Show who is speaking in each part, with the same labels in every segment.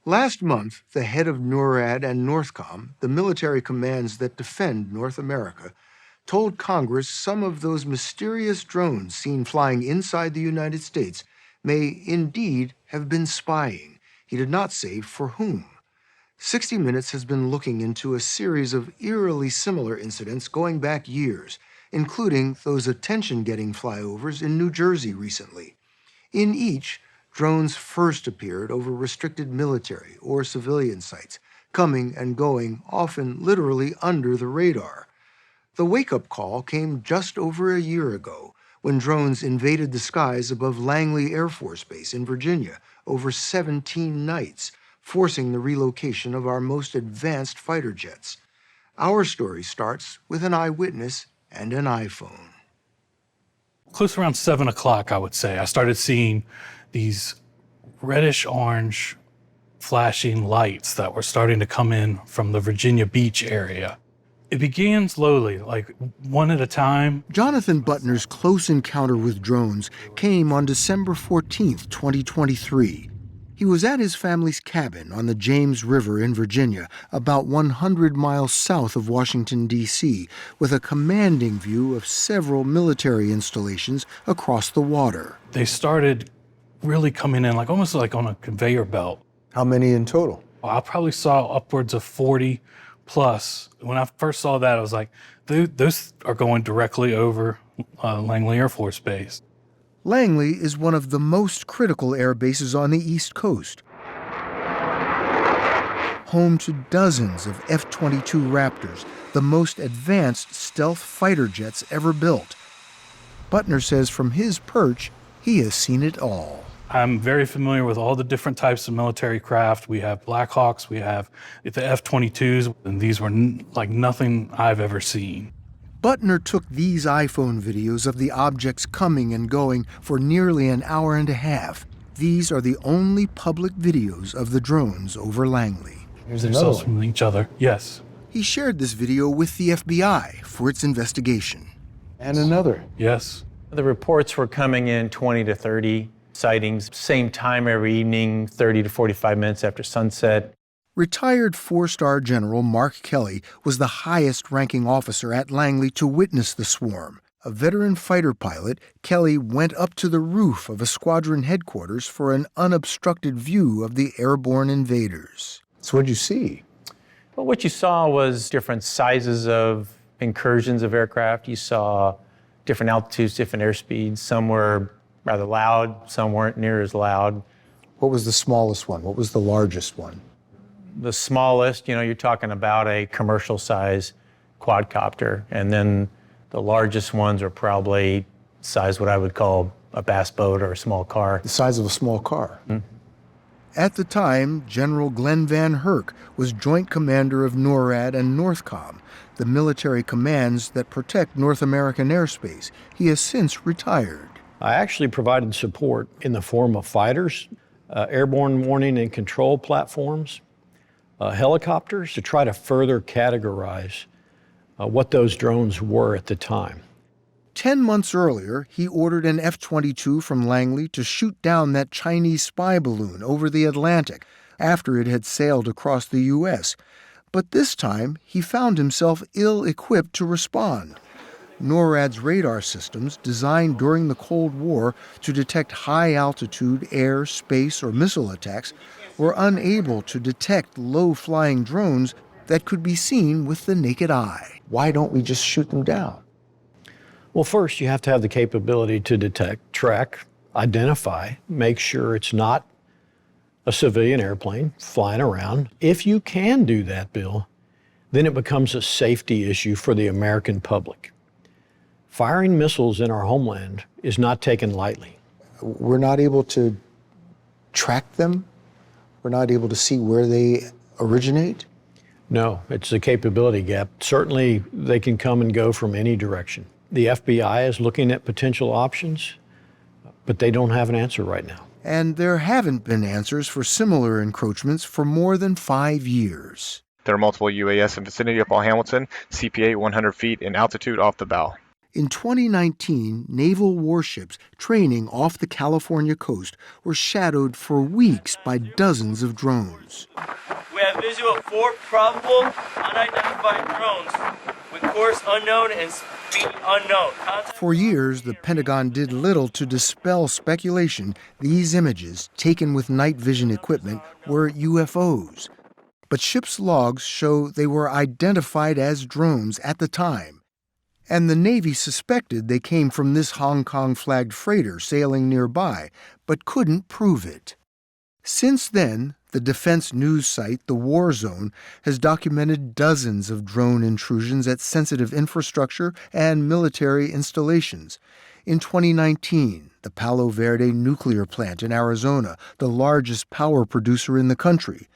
Speaker 1: Last month, the head of NORAD and NORTHCOM, the military commands that defend North America, told Congress some of those mysterious drones seen flying inside the United States may indeed have been spying. He did not say for whom. 60 Minutes has been looking into a series of eerily similar incidents going back years, including those attention-getting flyovers in New Jersey recently. In each, drones first appeared over restricted military or civilian sites, coming and going, often literally under the radar. The wake-up call came just over a year ago, when drones invaded the skies above Langley Air Force Base in Virginia over 17 nights, forcing the relocation of our most advanced fighter jets. Our story starts with an eyewitness and an iPhone.
Speaker 2: Close around 7 o'clock, I would say, I started seeing these reddish-orange flashing lights that were starting to come in from the Virginia Beach area. It began slowly, like one at a time.
Speaker 1: Jonathan Butner's close encounter with drones came on December 14th, 2023. He was at his family's cabin on the James River in Virginia, about 100 miles south of Washington, D.C., with a commanding view of several military installations across the water.
Speaker 2: They started really coming in almost like on a conveyor belt.
Speaker 1: How many in total?
Speaker 2: I probably saw upwards of 40 plus. When I first saw that, I was like, those are going directly over Langley Air Force Base.
Speaker 1: Langley is one of the most critical air bases on the East Coast, home to dozens of F-22 Raptors, the most advanced stealth fighter jets ever built. Butner says from his perch, he has seen it all.
Speaker 2: I'm very familiar with all the different types of military craft. We have Black Hawks, we have the F-22s, and these were like nothing I've ever seen.
Speaker 1: Butner took these iPhone videos of the objects coming and going for nearly an hour and a half. These are the only public videos of the drones over Langley.
Speaker 2: Here's another one. From each other, yes.
Speaker 1: He shared this video with the FBI for its investigation. And another.
Speaker 2: Yes.
Speaker 3: The reports were coming in 20 to 30 sightings, same time every evening, 30 to 45 minutes after sunset.
Speaker 1: Retired four-star General Mark Kelly was the highest-ranking officer at Langley to witness the swarm. A veteran fighter pilot, Kelly went up to the roof of a squadron headquarters for an unobstructed view of the airborne invaders. So what'd you see?
Speaker 3: Well, what you saw was different sizes of incursions of aircraft. You saw different altitudes, different airspeeds. Some were rather loud, some weren't near as loud.
Speaker 1: What was the smallest one? What was the largest one?
Speaker 3: The smallest, you're talking about a commercial size quadcopter. And then the largest ones are probably size what I would call a bass boat or a small car.
Speaker 1: The size of a small car. Mm-hmm. At the time, General Glenn Van Herk was Joint Commander of NORAD and NORTHCOM, the military commands that protect North American airspace. He has since retired.
Speaker 4: I actually provided support in the form of fighters, airborne warning and control platforms, helicopters, to try to further categorize what those drones were at the time.
Speaker 1: 10 months earlier, he ordered an F-22 from Langley to shoot down that Chinese spy balloon over the Atlantic after it had sailed across the U.S. But this time, he found himself ill-equipped to respond. NORAD's radar systems, designed during the Cold War to detect high-altitude air, space, or missile attacks, were unable to detect low-flying drones that could be seen with the naked eye. Why don't we just shoot them down?
Speaker 4: Well, first, you have to have the capability to detect, track, identify, make sure it's not a civilian airplane flying around. If you can do that, Bill, then it becomes a safety issue for the American public. Firing missiles in our homeland is not taken lightly.
Speaker 1: We're not able to track them? We're not able to see where they originate?
Speaker 4: No, it's a capability gap. Certainly, they can come and go from any direction. The FBI is looking at potential options, but they don't have an answer right now.
Speaker 1: And there haven't been answers for similar encroachments for more than 5 years.
Speaker 5: There are multiple UAS in vicinity of Paul Hamilton, CPA 100 feet in altitude off the bow.
Speaker 1: In 2019, naval warships training off the California coast were shadowed for weeks by dozens of drones.
Speaker 5: We have visual of 4 probable unidentified drones with course unknown and speed unknown.
Speaker 1: For years, the Pentagon did little to dispel speculation these images, taken with night vision equipment, were UFOs. But ships' logs show they were identified as drones at the time. And the Navy suspected they came from this Hong Kong-flagged freighter sailing nearby, but couldn't prove it. Since then, the defense news site The War Zone has documented dozens of drone intrusions at sensitive infrastructure and military installations. In 2019, the Palo Verde nuclear plant in Arizona, the largest power producer in the country.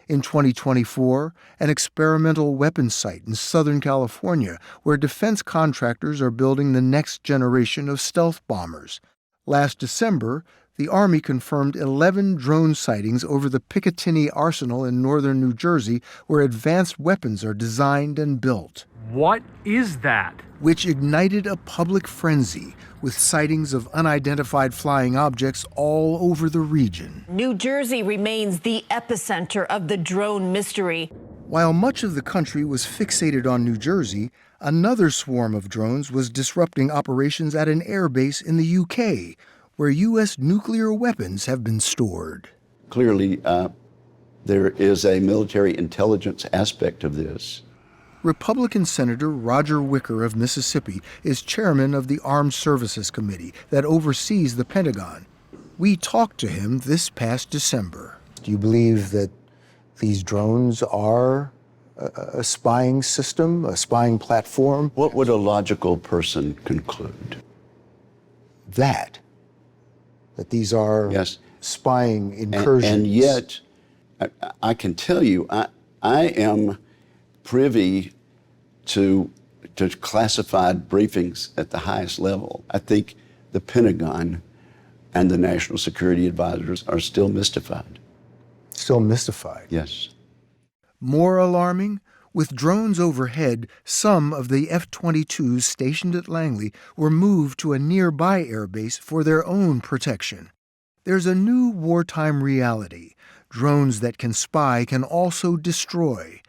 Speaker 1: In 2024, an experimental weapons site in Southern California where defense contractors are building the next generation of stealth bombers. Last December, the Army confirmed 11 drone sightings over the Picatinny Arsenal in northern New Jersey, where advanced weapons are designed and built.
Speaker 6: What is that?
Speaker 1: Which ignited a public frenzy, with sightings of unidentified flying objects all over the region.
Speaker 7: New Jersey remains the epicenter of the drone mystery.
Speaker 1: While much of the country was fixated on New Jersey, another swarm of drones was disrupting operations at an airbase in the UK, where U.S. nuclear weapons have been stored.
Speaker 8: Clearly, there is a military intelligence aspect of this.
Speaker 1: Republican Senator Roger Wicker of Mississippi is chairman of the Armed Services Committee that oversees the Pentagon. We talked to him this past December. Do you believe that these drones are a spying system, a spying platform?
Speaker 8: What would a logical person conclude?
Speaker 1: That these are
Speaker 8: yes.
Speaker 1: spying incursions.
Speaker 8: And yet, I can tell you, I am privy to classified briefings at the highest level. I think the Pentagon and the National Security Advisors are still mystified.
Speaker 1: Still mystified?
Speaker 8: Yes.
Speaker 1: More alarming? With drones overhead, some of the F-22s stationed at Langley were moved to a nearby airbase for their own protection. There's a new wartime reality. Drones that can spy can also destroy.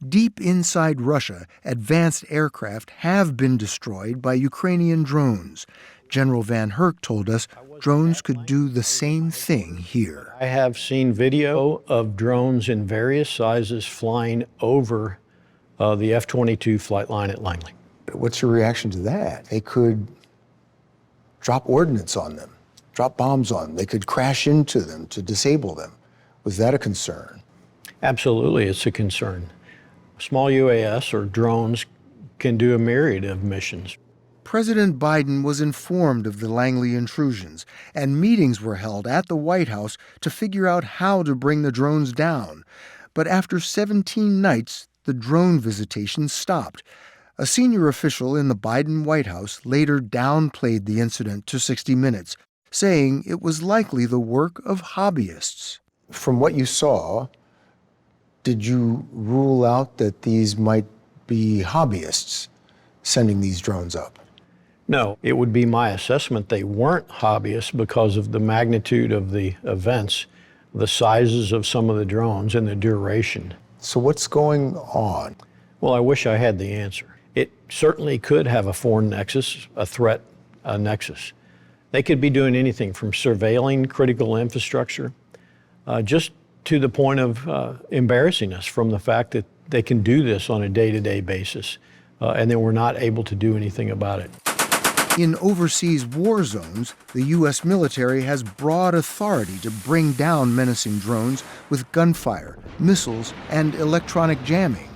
Speaker 1: Deep inside Russia, advanced aircraft have been destroyed by Ukrainian drones. General Van Herk told us drones could do the same thing here.
Speaker 4: I have seen video of drones in various sizes flying over the F-22 flight line at Langley.
Speaker 1: What's your reaction to that? They could drop ordnance on them, drop bombs on them. They could crash into them to disable them. Was that a concern?
Speaker 4: Absolutely, it's a concern. Small UAS or drones can do a myriad of missions.
Speaker 1: President Biden was informed of the Langley intrusions, and meetings were held at the White House to figure out how to bring the drones down. But after 17 nights, the drone visitation stopped. A senior official in the Biden White House later downplayed the incident to 60 Minutes, saying it was likely the work of hobbyists. From what you saw, did you rule out that these might be hobbyists sending these drones up?
Speaker 4: No, it would be my assessment they weren't hobbyists because of the magnitude of the events, the sizes of some of the drones, and the duration.
Speaker 1: So what's going on?
Speaker 4: Well, I wish I had the answer. It certainly could have a foreign nexus, a threat nexus. They could be doing anything from surveilling critical infrastructure, just to the point of embarrassing us from the fact that they can do this on a day-to-day basis, and then we're not able to do anything about it.
Speaker 1: In overseas war zones, the U.S. military has broad authority to bring down menacing drones with gunfire, missiles, and electronic jamming.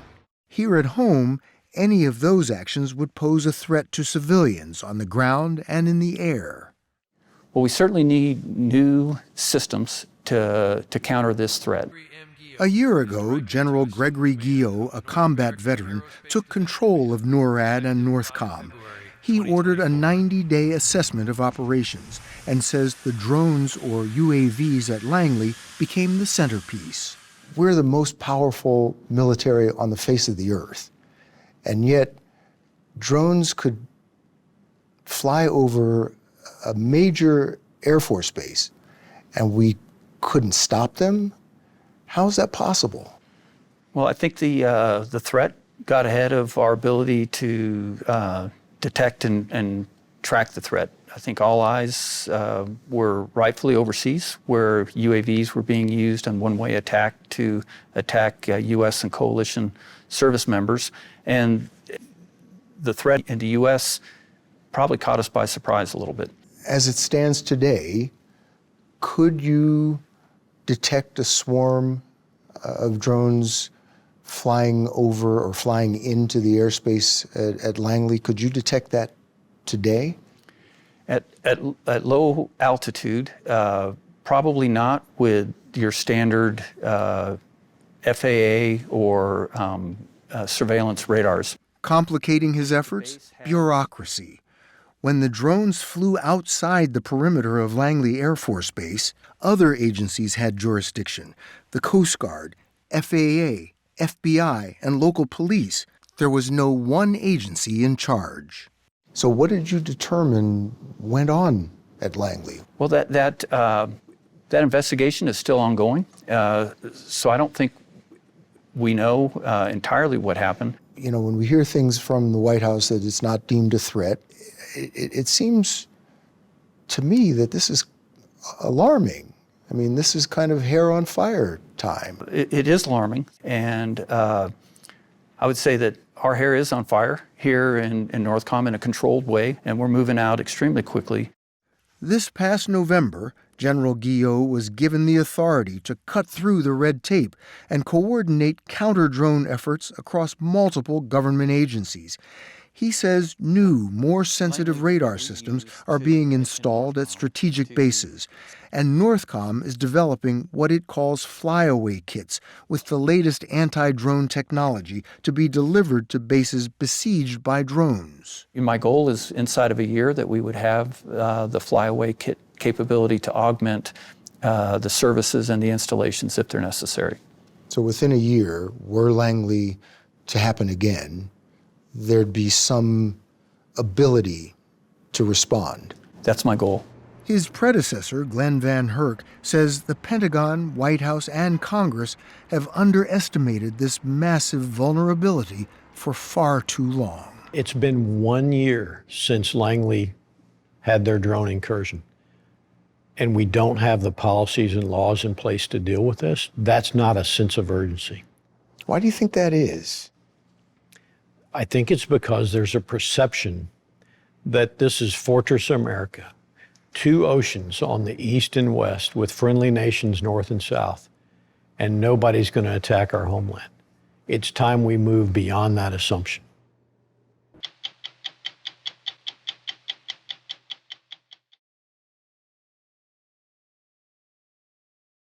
Speaker 1: Here at home, any of those actions would pose a threat to civilians on the ground and in the air.
Speaker 9: Well, we certainly need new systems to counter this threat.
Speaker 1: A year ago, General Gregory Guillot, a combat veteran, took control of NORAD and NORTHCOM. He ordered a 90-day assessment of operations and says the drones, or UAVs, at Langley became the centerpiece. We're the most powerful military on the face of the earth, and yet drones could fly over a major Air Force base and we couldn't stop them? How is that possible?
Speaker 9: Well, I think the threat got ahead of our ability to detect and track the threat. I think all eyes were rightfully overseas, where UAVs were being used in one-way attack to attack U.S. and coalition service members. And the threat in the U.S. probably caught us by surprise a little bit.
Speaker 1: As it stands today, could you detect a swarm of drones flying over or flying into the airspace at Langley? Could you detect that today?
Speaker 9: At low altitude, probably not with your standard FAA or surveillance radars.
Speaker 1: Complicating his efforts? Bureaucracy. When the drones flew outside the perimeter of Langley Air Force Base, other agencies had jurisdiction: the Coast Guard, FAA, FBI, and local police. There was no one agency in charge. So what did you determine went on at Langley?
Speaker 9: Well, that investigation is still ongoing, so I don't think we know entirely what happened.
Speaker 1: You know, when we hear things from the White House that it's not deemed a threat, it seems to me that this is alarming. I mean, this is kind of hair on fire time.
Speaker 9: It is alarming, and I would say that our hair is on fire here in Northcom in a controlled way, and we're moving out extremely quickly.
Speaker 1: This past November, General Guillot was given the authority to cut through the red tape and coordinate counter-drone efforts across multiple government agencies. He says new, more sensitive radar systems are being installed at strategic bases, and Northcom is developing what it calls flyaway kits with the latest anti-drone technology to be delivered to bases besieged by drones.
Speaker 9: My goal is inside of a year that we would have the flyaway kit capability to augment the services and the installations if they're necessary.
Speaker 1: So within a year, were Langley to happen again, there'd be some ability to respond.
Speaker 9: That's my goal.
Speaker 1: His predecessor, Glenn Van Herk, says the Pentagon, White House, and Congress have underestimated this massive vulnerability for far too long.
Speaker 4: It's been 1 year since Langley had their drone incursion, and we don't have the policies and laws in place to deal with this. That's not a sense of urgency.
Speaker 1: Why do you think that is?
Speaker 4: I think it's because there's a perception that this is Fortress America, 2 oceans on the east and west with friendly nations north and south, and nobody's going to attack our homeland. It's time we move beyond that assumption.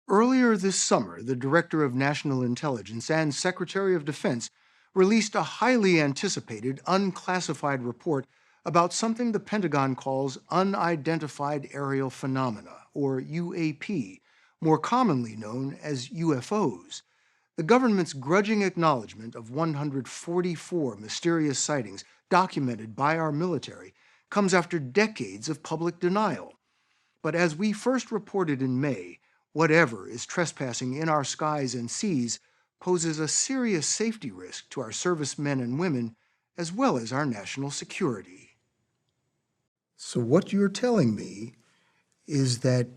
Speaker 1: Earlier this summer, the Director of National Intelligence and Secretary of Defense released a highly anticipated, unclassified report about something the Pentagon calls unidentified aerial phenomena, or UAP, more commonly known as UFOs. The government's grudging acknowledgement of 144 mysterious sightings documented by our military comes after decades of public denial. But as we first reported in May, whatever is trespassing in our skies and seas poses a serious safety risk to our servicemen and women, as well as our national security. So what you're telling me is that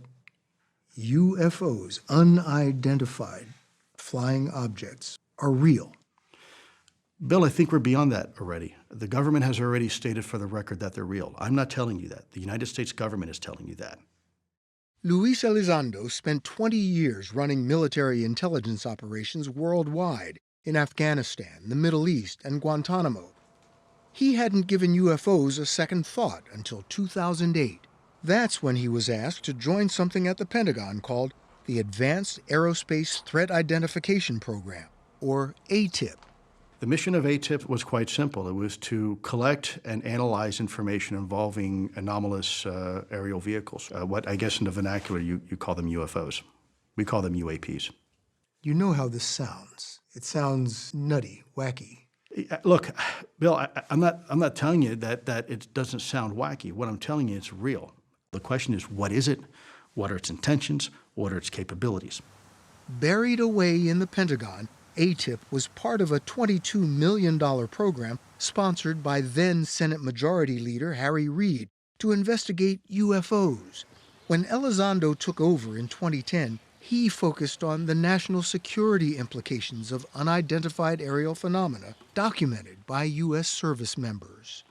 Speaker 1: UFOs, unidentified flying objects, are real.
Speaker 10: Bill, I think we're beyond that already. The government has already stated for the record that they're real. I'm not telling you that. The United States government is telling you that.
Speaker 1: Luis Elizondo spent 20 years running military intelligence operations worldwide in Afghanistan, the Middle East, and Guantanamo. He hadn't given UFOs a second thought until 2008. That's when he was asked to join something at the Pentagon called the Advanced Aerospace Threat Identification Program, or ATIP.
Speaker 10: The mission of ATIP was quite simple. It was to collect and analyze information involving anomalous aerial vehicles. What I guess in the vernacular you call them UFOs. We call them UAPs.
Speaker 1: You know how this sounds. It sounds nutty, wacky.
Speaker 10: Look, Bill, I'm not telling you that it doesn't sound wacky. What I'm telling you, it's real. The question is, what is it? What are its intentions? What are its capabilities?
Speaker 1: Buried away in the Pentagon, ATIP was part of a $22 million program sponsored by then Senate Majority Leader Harry Reid to investigate UFOs. When Elizondo took over in 2010, he focused on the national security implications of unidentified aerial phenomena documented by U.S. service members.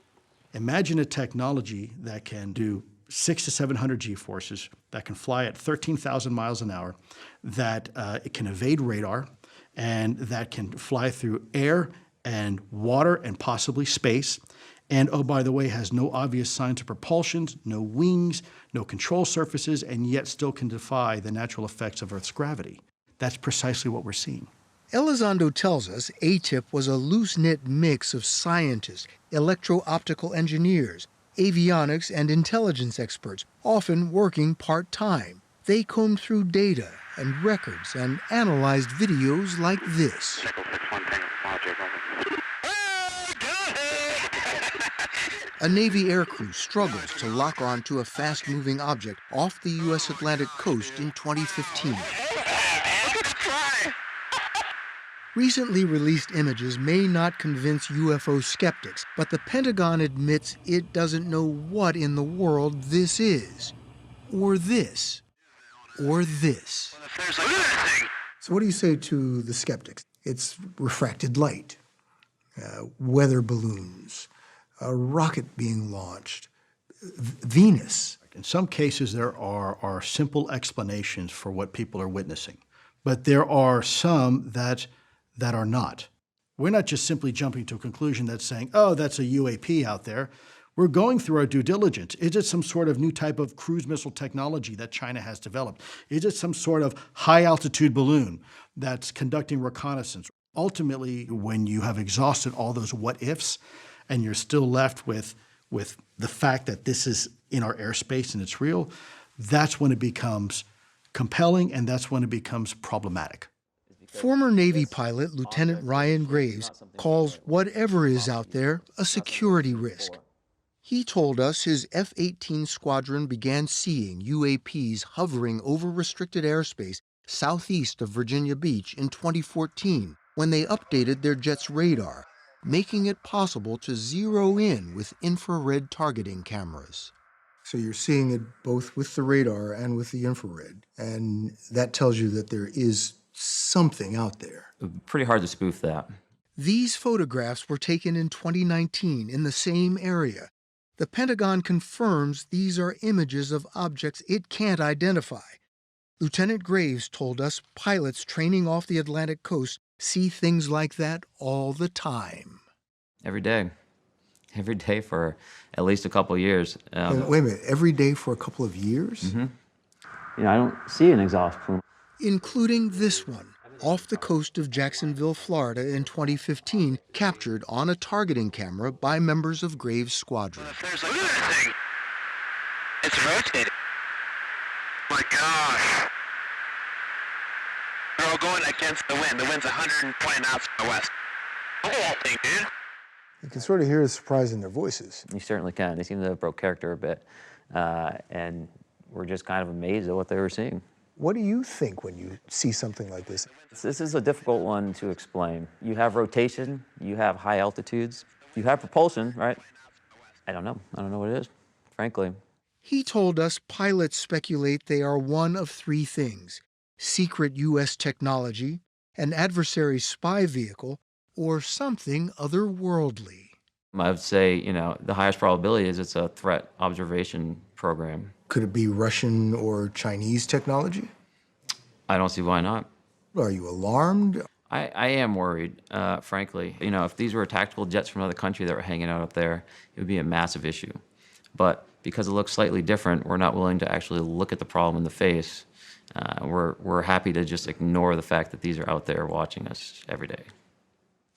Speaker 10: Imagine a technology that can do 600 to 700 G-forces, that can fly at 13,000 miles an hour, that it can evade radar, and that can fly through air and water and possibly space. And, oh, by the way, has no obvious signs of propulsion, no wings, no control surfaces, and yet still can defy the natural effects of Earth's gravity. That's precisely what we're seeing.
Speaker 1: Elizondo tells us ATIP was a loose-knit mix of scientists, electro-optical engineers, avionics and intelligence experts, often working part-time. They combed through data and records and analyzed videos like this. A Navy aircrew struggles to lock on to a fast-moving object off the U.S. Atlantic coast in 2015. Recently released images may not convince UFO skeptics, but the Pentagon admits it doesn't know what in the world this is. Or this. Or this. So what do you say to the skeptics? It's refracted light, weather balloons, a rocket being launched, Venus.
Speaker 10: In some cases, there are simple explanations for what people are witnessing, but there are some that are not. We're not just simply jumping to a conclusion that's saying, oh, that's a UAP out there. We're going through our due diligence. Is it some sort of new type of cruise missile technology that China has developed? Is it some sort of high-altitude balloon that's conducting reconnaissance? Ultimately, when you have exhausted all those what-ifs and you're still left with the fact that this is in our airspace and it's real, that's when it becomes compelling and that's when it becomes problematic.
Speaker 1: Former Navy pilot Lieutenant Ryan Graves calls whatever is out there a security risk. He told us his F-18 squadron began seeing UAPs hovering over restricted airspace southeast of Virginia Beach in 2014 when they updated their jet's radar, making it possible to zero in with infrared targeting cameras. So you're seeing it both with the radar and with the infrared, and that tells you that there is something out there.
Speaker 11: Pretty hard to spoof that.
Speaker 1: These photographs were taken in 2019 in the same area. The Pentagon confirms these are images of objects it can't identify. Lieutenant Graves told us pilots training off the Atlantic coast see things like that all the time.
Speaker 11: Every day. Every day for at least a couple of years.
Speaker 1: Wait a minute, every day for a couple of years?
Speaker 11: Mm-hmm. I don't see an exhaust plume.
Speaker 1: Including this one, off the coast of Jacksonville, Florida in 2015, captured on a targeting camera by members of Graves' squadron.
Speaker 12: Look at that thing. It's rotating. Oh my gosh. They're all going against the wind. The wind's 120 knots from the west. Look at that thing, dude.
Speaker 1: You can sort of hear the surprise in their voices.
Speaker 11: You certainly can. They seem to have broke character a bit. And we're just kind of amazed at what they were seeing.
Speaker 1: What do you think when you see something like this?
Speaker 11: This is a difficult one to explain. You have rotation, you have high altitudes, you have propulsion, right? I don't know. I don't know what it is, frankly.
Speaker 1: He told us pilots speculate they are one of three things: secret U.S. technology, an adversary spy vehicle, or something otherworldly.
Speaker 11: I would say, the highest probability is it's a threat observation program.
Speaker 1: Could it be Russian or Chinese technology?
Speaker 11: I don't see why not.
Speaker 1: Are you alarmed?
Speaker 11: I am worried, frankly. If these were tactical jets from another country that were hanging out up there, it would be a massive issue. But because it looks slightly different, we're not willing to actually look at the problem in the face. We're happy to just ignore the fact that these are out there watching us every day.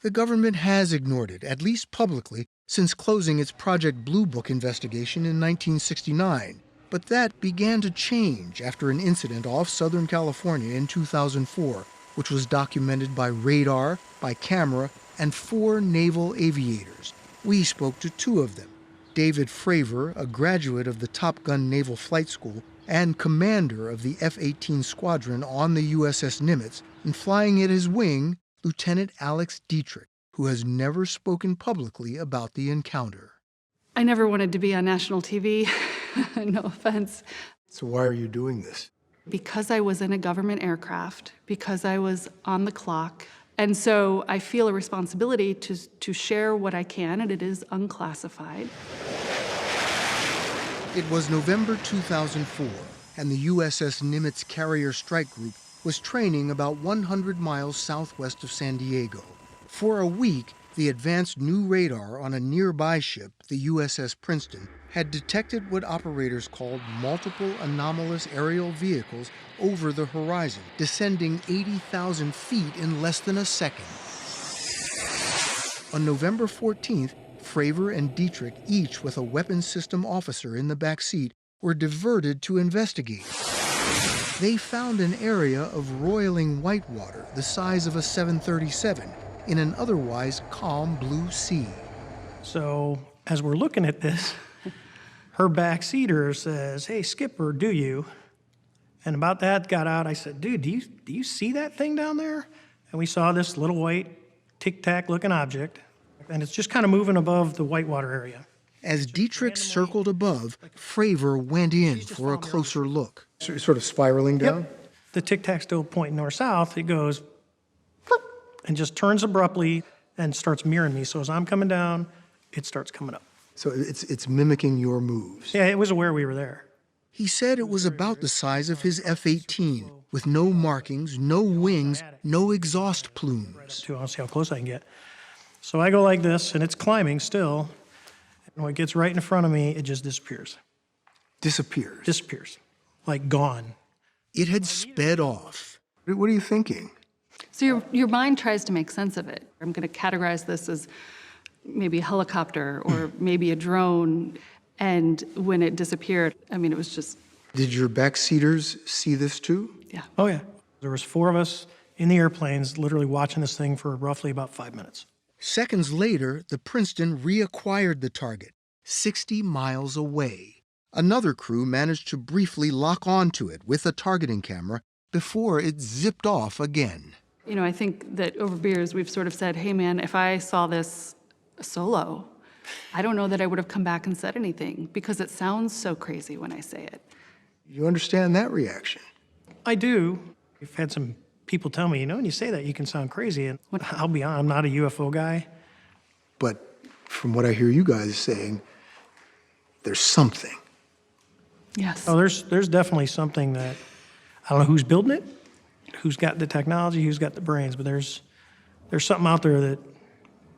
Speaker 1: The government has ignored it, at least publicly, since closing its Project Blue Book investigation in 1969. But that began to change after an incident off Southern California in 2004, which was documented by radar, by camera, and 4 naval aviators. We spoke to 2 of them. David Fravor, a graduate of the Top Gun Naval Flight School and commander of the F-18 squadron on the USS Nimitz, and flying at his wing, Lieutenant Alex Dietrich, who has never spoken publicly about the encounter.
Speaker 13: I never wanted to be on national TV, no offense.
Speaker 1: So why are you doing this?
Speaker 13: Because I was in a government aircraft, because I was on the clock, and so I feel a responsibility to share what I can, and it is unclassified.
Speaker 1: It was November 2004, and the USS Nimitz Carrier Strike Group was training about 100 miles southwest of San Diego. For a week, the advanced new radar on a nearby ship, the USS Princeton, had detected what operators called multiple anomalous aerial vehicles over the horizon, descending 80,000 feet in less than a second. On November 14th, Fravor and Dietrich, each with a weapons system officer in the back seat, were diverted to investigate. They found an area of roiling whitewater the size of a 737 in an otherwise calm blue sea.
Speaker 14: So as we're looking at this, her backseater says, "Hey, Skipper, do you?" And about that got out, I said, "Dude, do you see that thing down there?" And we saw this little white tic-tac looking object, and it's just kind of moving above the whitewater area.
Speaker 1: As Dietrich circled above, Fravor went in for a closer look. So sort of spiraling down?
Speaker 14: Yep. The tic-tac's still pointing north-south. It goes and just turns abruptly and starts mirroring me. So as I'm coming down, it starts coming up.
Speaker 1: So it's mimicking your moves.
Speaker 14: Yeah, it was aware we were there.
Speaker 1: He said it was about the size of his F-18, with no markings, no wings, no exhaust plumes.
Speaker 14: I'll see how close I can get. So I go like this, and it's climbing still. And when it gets right in front of me, it just disappears.
Speaker 1: Disappears?
Speaker 14: Disappears. Like gone.
Speaker 1: It had sped off. What are you thinking?
Speaker 13: So your mind tries to make sense of it. I'm going to categorize this as maybe a helicopter or maybe a drone. And when it disappeared, I mean, it was just...
Speaker 1: Did your backseaters see this too?
Speaker 13: Yeah.
Speaker 14: Oh, yeah. There was 4 of us in the airplanes literally watching this thing for roughly about 5 minutes.
Speaker 1: Seconds later, the Princeton reacquired the target, 60 miles away. Another crew managed to briefly lock onto it with a targeting camera before it zipped off again.
Speaker 13: You know, I think that over beers, we've sort of said, hey, man, if I saw this solo, I don't know that I would have come back and said anything because it sounds so crazy when I say it.
Speaker 1: You understand that reaction?
Speaker 14: I do. We've had some people tell me, you know, when you say that, you can sound crazy. And I'll be honest, I'm not a UFO guy.
Speaker 1: But from what I hear you guys saying, there's something.
Speaker 13: Yes.
Speaker 14: Oh, there's definitely something that, I don't know who's building it, who's got the technology, who's got the brains, but there's something out there that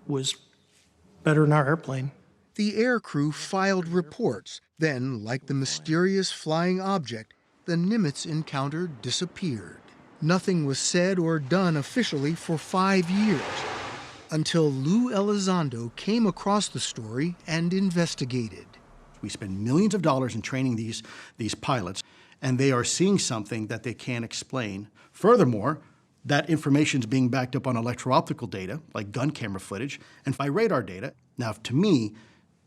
Speaker 14: was better than our airplane.
Speaker 1: The air crew filed reports. Then, like the mysterious flying object, the Nimitz encounter disappeared. Nothing was said or done officially for 5 years, until Lou Elizondo came across the story and investigated.
Speaker 10: We spend millions of dollars in training these pilots, and they are seeing something that they can't explain. Furthermore, that information is being backed up on electro-optical data, like gun camera footage, and by radar data. Now, to me,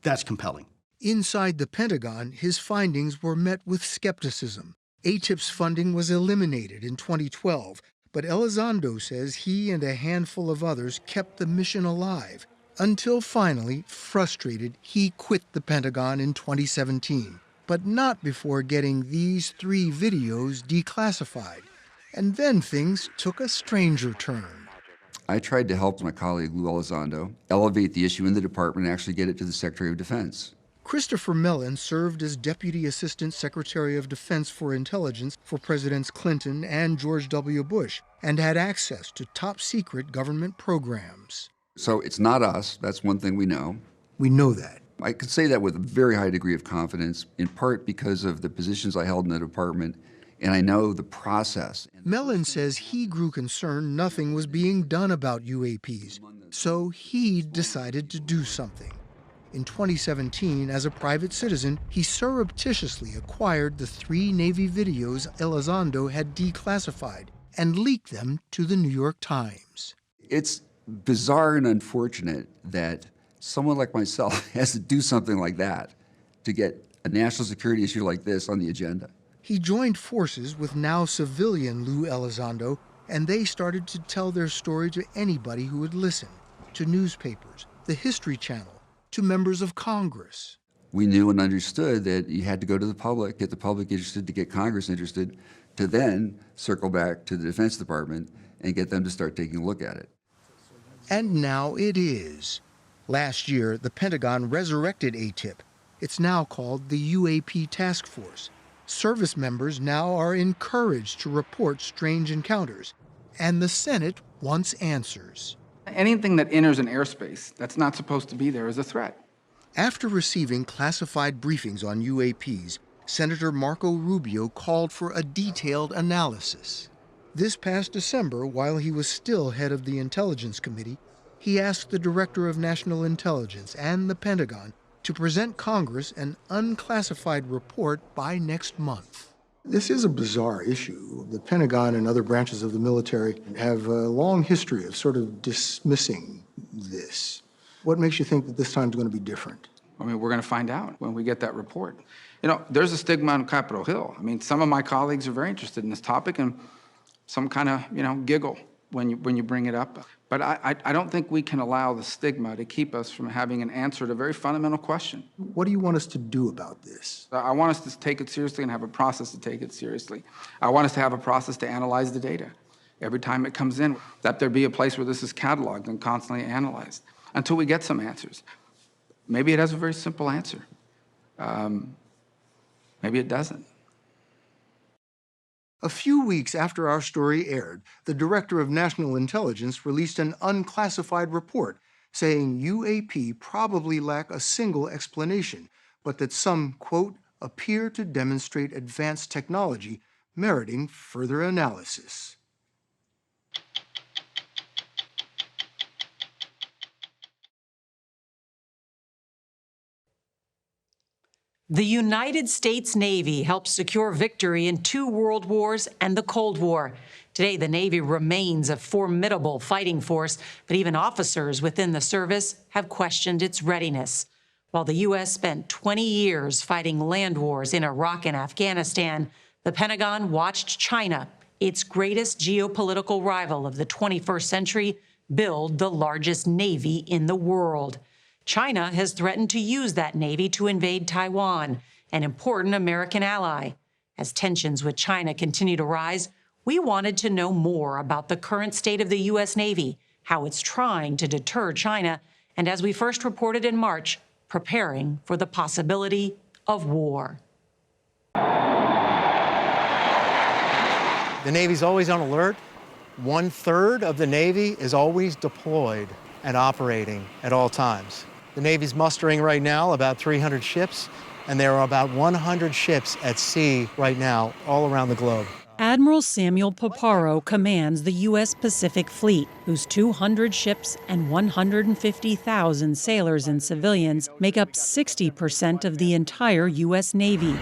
Speaker 10: that's compelling.
Speaker 1: Inside the Pentagon, his findings were met with skepticism. ATIP's funding was eliminated in 2012, but Elizondo says he and a handful of others kept the mission alive, until finally, frustrated, he quit the Pentagon in 2017, but not before getting these 3 videos declassified. And then things took a stranger turn.
Speaker 15: I tried to help my colleague Lou Elizondo elevate the issue in the department and actually get it to the Secretary of Defense.
Speaker 1: Christopher Mellon served as Deputy Assistant Secretary of Defense for Intelligence for Presidents Clinton and George W. Bush, and had access to top-secret government programs.
Speaker 15: So it's not us. That's one thing we know.
Speaker 1: We know that.
Speaker 15: I could say that with a very high degree of confidence, in part because of the positions I held in the department, and I know the process.
Speaker 1: Mellon says he grew concerned nothing was being done about UAPs, so he decided to do something. In 2017, as a private citizen, he surreptitiously acquired the 3 Navy videos Elizondo had declassified and leaked them to the New York Times.
Speaker 15: It's bizarre and unfortunate that someone like myself has to do something like that to get a national security issue like this on the agenda.
Speaker 1: He joined forces with now civilian Lou Elizondo, and they started to tell their story to anybody who would listen, to newspapers, the History Channel, to members of Congress.
Speaker 15: We knew and understood that you had to go to the public, get the public interested, to get Congress interested, to then circle back to the Defense Department and get them to start taking a look at it.
Speaker 1: And now it is. Last year, the Pentagon resurrected ATIP. It's now called the UAP Task Force. Service members now are encouraged to report strange encounters, and the Senate wants answers.
Speaker 16: Anything that enters an airspace that's not supposed to be there is a threat.
Speaker 1: After receiving classified briefings on UAPs, Senator Marco Rubio called for a detailed analysis. This past December, while he was still head of the Intelligence Committee, he asked the Director of National Intelligence and the Pentagon to present Congress an unclassified report by next month. This is a bizarre issue. The Pentagon and other branches of the military have a long history of sort of dismissing this. What makes you think that this time is going to be different?
Speaker 16: I mean, we're going to find out when we get that report. You know, there's a stigma on Capitol Hill. I mean, some of my colleagues are very interested in this topic and some kind of, giggle when you bring it up. But I don't think we can allow the stigma to keep us from having an answer to a very fundamental question.
Speaker 1: What do you want us to do about this?
Speaker 16: I want us to take it seriously and have a process to take it seriously. I want us to have a process to analyze the data every time it comes in, that there be a place where this is cataloged and constantly analyzed until we get some answers. Maybe it has a very simple answer. Maybe it doesn't.
Speaker 1: A few weeks after our story aired, the Director of National Intelligence released an unclassified report saying UAP probably lack a single explanation, but that some, quote, appear to demonstrate advanced technology meriting further analysis.
Speaker 17: The United States Navy helped secure victory in 2 world wars and the Cold War. Today, the Navy remains a formidable fighting force, but even officers within the service have questioned its readiness. While the U.S. spent 20 years fighting land wars in Iraq and Afghanistan, the Pentagon watched China, its greatest geopolitical rival of the 21st century, build the largest navy in the world. China has threatened to use that navy to invade Taiwan, an important American ally. As tensions with China continue to rise, we wanted to know more about the current state of the U.S. Navy, how it's trying to deter China, and as we first reported in March, preparing for the possibility of war.
Speaker 18: The Navy's always on alert. 1/3 of the Navy is always deployed and operating at all times. The Navy's mustering right now about 300 ships, and there are about 100 ships at sea right now all around the globe.
Speaker 17: Admiral Samuel Paparo commands the U.S. Pacific Fleet, whose 200 ships and 150,000 sailors and civilians make up 60% of the entire U.S. Navy.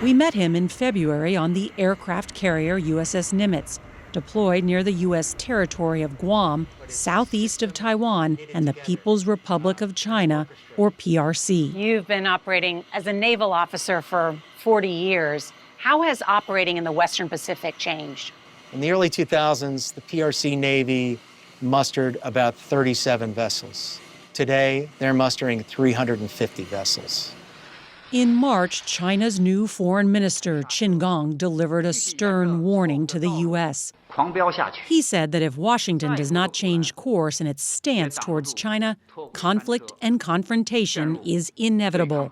Speaker 17: We met him in February on the aircraft carrier USS Nimitz, deployed near the U.S. territory of Guam, southeast of Taiwan, and the People's Republic of China, or PRC.
Speaker 19: You've been operating as a naval officer for 40 years. How has operating in the Western Pacific changed?
Speaker 18: In the early 2000s, the PRC Navy mustered about 37 vessels. Today, they're mustering 350 vessels.
Speaker 17: In March, China's new foreign minister, Qin Gang, delivered a stern warning to the U.S. He said that if Washington does not change course in its stance towards China, conflict and confrontation is inevitable.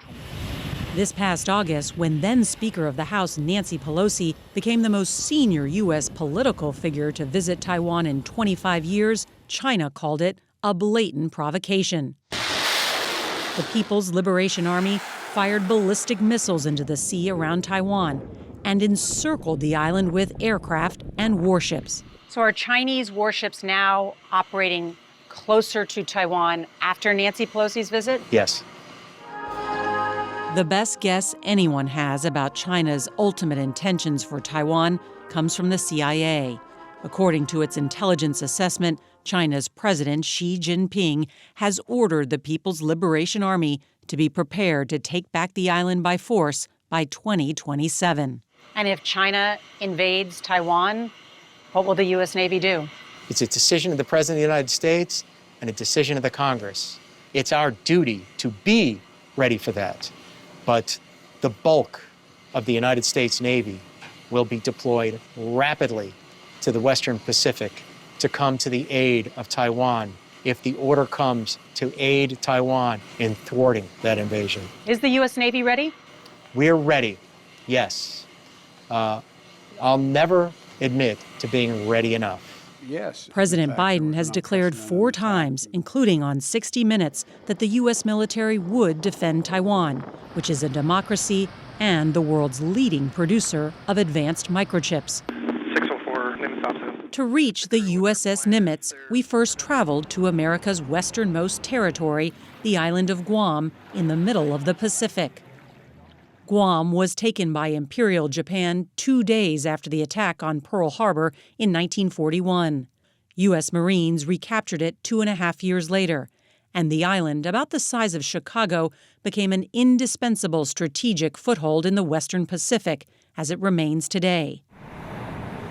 Speaker 17: This past August, when then Speaker of the House Nancy Pelosi became the most senior U.S. political figure to visit Taiwan in 25 years, China called it a blatant provocation. The People's Liberation Army fired ballistic missiles into the sea around Taiwan and encircled the island with aircraft and warships.
Speaker 19: So are Chinese warships now operating closer to Taiwan after Nancy Pelosi's visit?
Speaker 18: Yes.
Speaker 17: The best guess anyone has about China's ultimate intentions for Taiwan comes from the CIA. According to its intelligence assessment, China's President Xi Jinping has ordered the People's Liberation Army to be prepared to take back the island by force by 2027.
Speaker 19: And if China invades Taiwan, what will the U.S. Navy do?
Speaker 18: It's a decision of the President of the United States and a decision of the Congress. It's our duty to be ready for that. But the bulk of the United States Navy will be deployed rapidly to the Western Pacific to come to the aid of Taiwan if the order comes to aid Taiwan in thwarting that invasion.
Speaker 19: Is the U.S. Navy ready?
Speaker 18: We're ready, yes. I'll never admit to being ready enough.
Speaker 16: Yes.
Speaker 17: President Biden has declared 4 times, including on 60 Minutes, that the U.S. military would defend Taiwan, which is a democracy and the world's leading producer of advanced microchips.
Speaker 20: 604, Nimitz opposite.
Speaker 17: To reach the USS Nimitz, we first traveled to America's westernmost territory, the island of Guam, in the middle of the Pacific. Guam was taken by Imperial Japan 2 days after the attack on Pearl Harbor in 1941. U.S. Marines recaptured it 2.5 years later, and the island, about the size of Chicago, became an indispensable strategic foothold in the Western Pacific, as it remains today.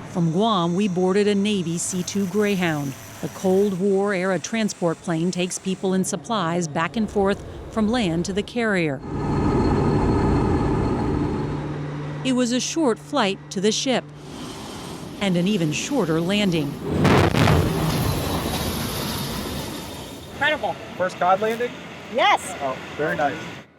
Speaker 17: From Guam, we boarded a Navy C-2 Greyhound. The Cold War-era transport plane takes people and supplies back and forth from land to the carrier. It was a short flight to the ship, and an even shorter landing.
Speaker 19: Incredible.
Speaker 18: First cod landing?
Speaker 19: Yes.
Speaker 18: Oh, very nice.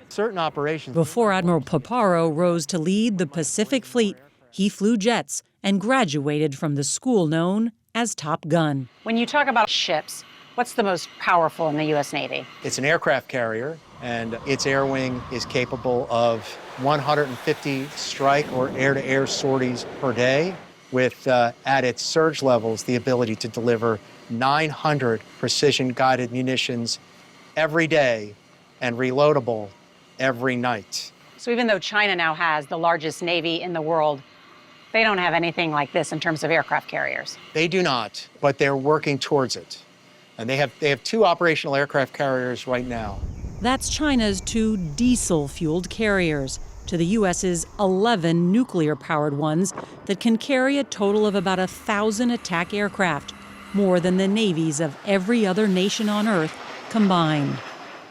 Speaker 18: Certain operations.
Speaker 17: Before Admiral Paparo rose to lead the Pacific Fleet, he flew jets and graduated from the school known as Top Gun.
Speaker 19: When you talk about ships, what's the most powerful in the U.S. Navy?
Speaker 18: It's an aircraft carrier, and its air wing is capable of 150 strike or air-to-air sorties per day, with, at its surge levels, the ability to deliver 900 precision-guided munitions every day and reloadable every night.
Speaker 19: So even though China now has the largest Navy in the world, they don't have anything like this in terms of aircraft carriers.
Speaker 18: They do not, but they're working towards it. And they have 2 operational aircraft carriers right now.
Speaker 17: That's China's 2 diesel-fueled carriers to the U.S.'s 11 nuclear-powered ones that can carry a total of about 1,000 attack aircraft, more than the navies of every other nation on Earth combined.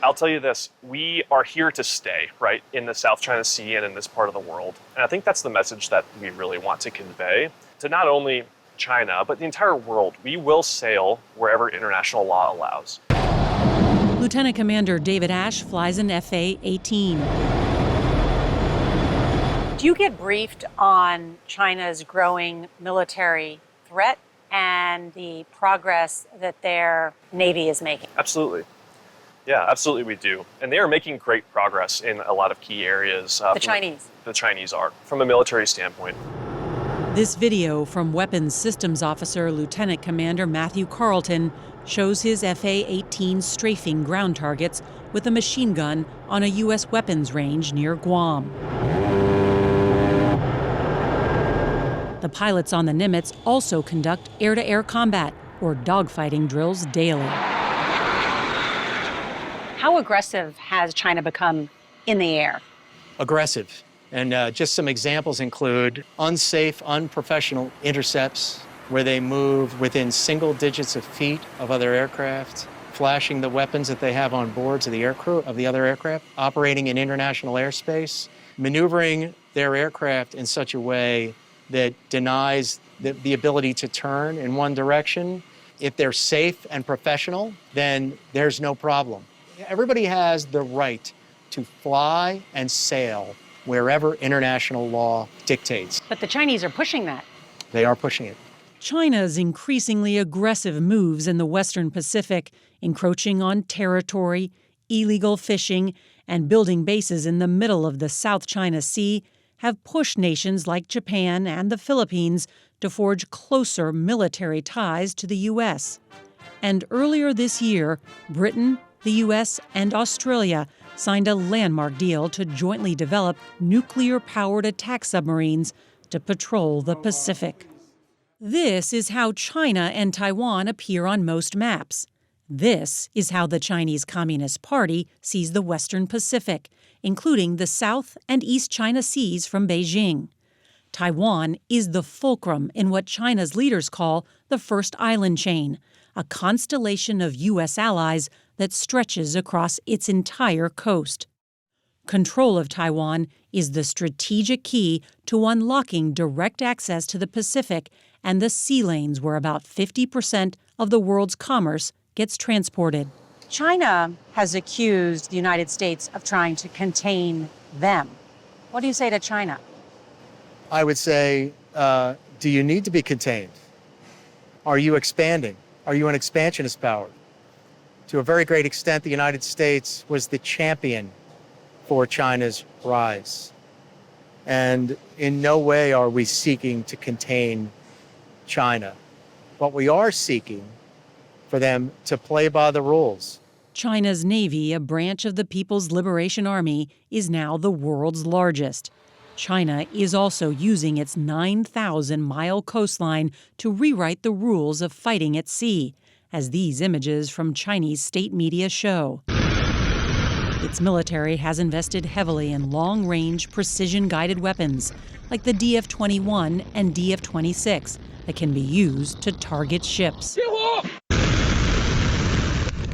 Speaker 21: I'll tell you this, we are here to stay, right, in the South China Sea and in this part of the world. And I think that's the message that we really want to convey to not only China, but the entire world. We will sail wherever international law allows.
Speaker 17: Lieutenant Commander David Ash flies an FA-18.
Speaker 19: Do you get briefed on China's growing military threat and the progress that their Navy is making?
Speaker 21: Absolutely. Yeah, absolutely we do. And they are making great progress in a lot of key areas.
Speaker 19: The Chinese?
Speaker 21: The Chinese are, from a military standpoint.
Speaker 17: This video from Weapons Systems Officer Lieutenant Commander Matthew Carlton shows his FA-18 strafing ground targets with a machine gun on a U.S. weapons range near Guam. The pilots on the Nimitz also conduct air-to-air combat, or dogfighting drills, daily.
Speaker 19: How aggressive has China become in the air?
Speaker 18: Aggressive. And just some examples include unsafe, unprofessional intercepts where they move within single digits of feet of other aircraft, flashing the weapons that they have on board to the aircrew of the other aircraft, operating in international airspace, maneuvering their aircraft in such a way that denies the ability to turn in one direction. If they're safe and professional, then there's no problem. Everybody has the right to fly and sail wherever international law dictates.
Speaker 19: But the Chinese are pushing that.
Speaker 18: They are pushing it.
Speaker 17: China's increasingly aggressive moves in the Western Pacific, encroaching on territory, illegal fishing, and building bases in the middle of the South China Sea, have pushed nations like Japan and the Philippines to forge closer military ties to the U.S. And earlier this year, Britain, the U.S., and Australia signed a landmark deal to jointly develop nuclear-powered attack submarines to patrol the Pacific. This is how China and Taiwan appear on most maps. This is how the Chinese Communist Party sees the Western Pacific, including the South and East China Seas from Beijing. Taiwan is the fulcrum in what China's leaders call the First Island Chain, a constellation of U.S. allies that stretches across its entire coast. Control of Taiwan is the strategic key to unlocking direct access to the Pacific and the sea lanes where about 50% of the world's commerce gets transported.
Speaker 19: China has accused the United States of trying to contain them. What do you say to China?
Speaker 18: I would say, do you need to be contained? Are you expanding? Are you an expansionist power? To a very great extent, the United States was the champion for China's rise. And in no way are we seeking to contain China. But we are seeking for them to play by the rules.
Speaker 17: China's Navy, a branch of the People's Liberation Army, is now the world's largest. China is also using its 9,000-mile coastline to rewrite the rules of fighting at sea, as these images from Chinese state media show. Its military has invested heavily in long-range, precision-guided weapons, like the DF-21 and DF-26, that can be used to target ships.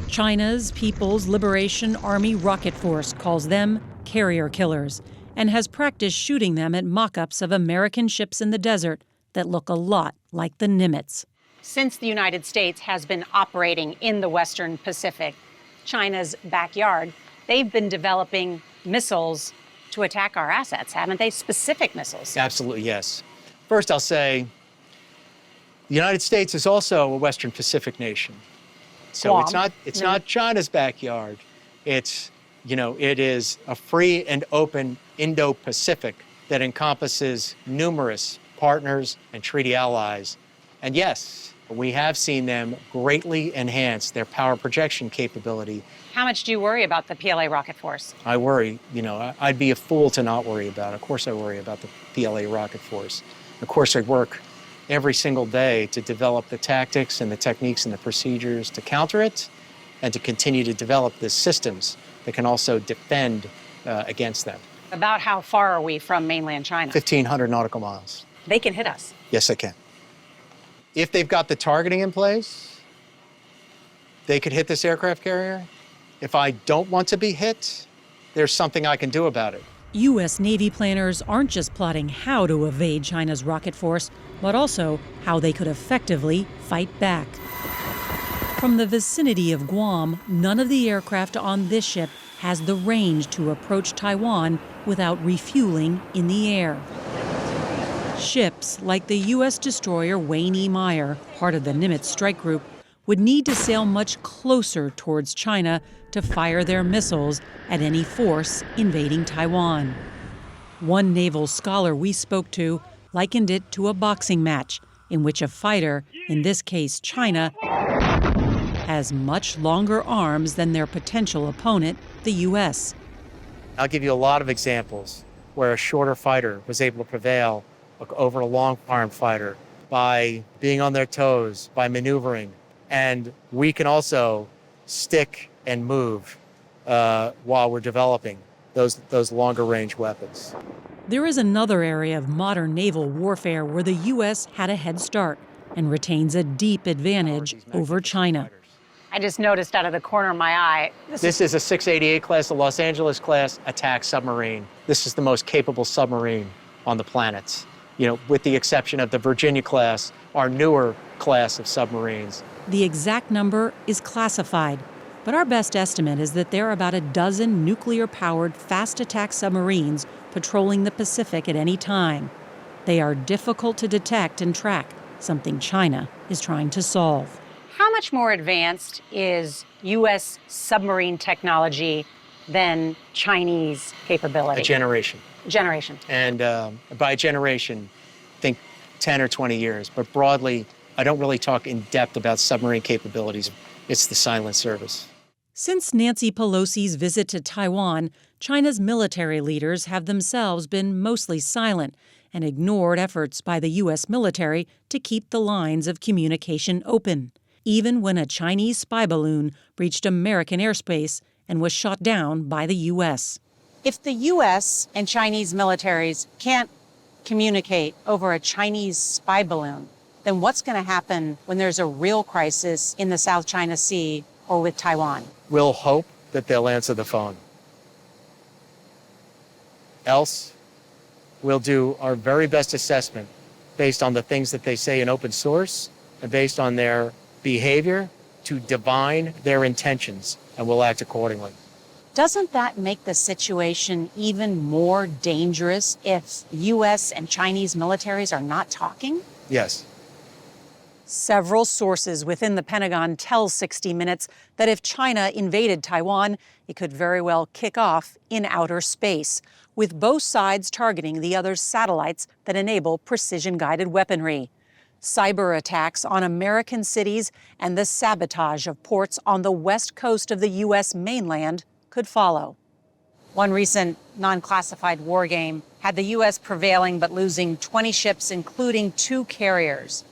Speaker 17: China's People's Liberation Army Rocket Force calls them carrier killers and has practiced shooting them at mock-ups of American ships in the desert that look a lot like the Nimitz.
Speaker 19: Since the United States has been operating in the Western Pacific, China's backyard, they've been developing missiles to attack our assets, haven't they? Specific missiles.
Speaker 18: Absolutely, yes. First, I'll say the United States is also a Western Pacific nation. So
Speaker 19: Guam.
Speaker 18: it's not China's backyard. It is a free and open Indo-Pacific that encompasses numerous partners and treaty allies. And yes, we have seen them greatly enhance their power projection capability.
Speaker 19: How much do you worry about the PLA rocket force?
Speaker 18: I worry, I'd be a fool to not worry about it. Of course I worry about the PLA rocket force. Of course I work every single day to develop the tactics and the techniques and the procedures to counter it and to continue to develop the systems that can also defend against them.
Speaker 19: About how far are we from mainland China?
Speaker 18: 1,500 nautical miles.
Speaker 19: They can hit us.
Speaker 18: Yes, they can. If they've got the targeting in place, they could hit this aircraft carrier. If I don't want to be hit, there's something I can do about it.
Speaker 17: U.S. Navy planners aren't just plotting how to evade China's rocket force, but also how they could effectively fight back. From the vicinity of Guam, none of the aircraft on this ship has the range to approach Taiwan without refueling in the air. Ships like the U.S. destroyer Wayne E. Meyer, part of the Nimitz strike group, would need to sail much closer towards China to fire their missiles at any force invading Taiwan. One naval scholar we spoke to likened it to a boxing match in which a fighter, in this case China, has much longer arms than their potential opponent, the U.S.
Speaker 18: I'll give you a lot of examples where a shorter fighter was able to prevail over a long-armed fighter by being on their toes, by maneuvering. And we can also stick and move while we're developing those longer-range weapons.
Speaker 17: There is another area of modern naval warfare where the U.S. had a head start and retains a deep advantage over China.
Speaker 19: I just noticed out of the corner of my eye.
Speaker 18: This is a 688 class, a Los Angeles class attack submarine. This is the most capable submarine on the planet, with the exception of the Virginia class, our newer class of submarines.
Speaker 17: The exact number is classified, but our best estimate is that there are about a dozen nuclear-powered fast attack submarines patrolling the Pacific at any time. They are difficult to detect and track, something China is trying to solve.
Speaker 19: How much more advanced is U.S. submarine technology than Chinese capability?
Speaker 18: A generation.
Speaker 19: Generation.
Speaker 18: And by generation, think 10 or 20 years. But broadly, I don't really talk in depth about submarine capabilities. It's the silent service.
Speaker 17: Since Nancy Pelosi's visit to Taiwan, China's military leaders have themselves been mostly silent
Speaker 2: and ignored efforts by the U.S. military to keep the lines of communication open, even when a Chinese spy balloon breached American airspace and was shot down by the U.S.
Speaker 19: If the U.S. and Chinese militaries can't communicate over a Chinese spy balloon, then what's going to happen when there's a real crisis in the South China Sea or with Taiwan?
Speaker 18: We'll hope that they'll answer the phone. Else, we'll do our very best assessment based on the things that they say in open source and based on their behavior to divine their intentions, and we'll act accordingly.
Speaker 19: Doesn't that make the situation even more dangerous if U.S. and Chinese militaries are not talking?
Speaker 18: Yes.
Speaker 2: Several sources within the Pentagon tell 60 Minutes that if China invaded Taiwan, it could very well kick off in outer space, with both sides targeting the other's satellites that enable precision-guided weaponry. Cyber attacks on American cities and the sabotage of ports on the west coast of the U.S. mainland could follow. One recent non-classified war game had the U.S. prevailing but losing 20 ships, including 2 carriers.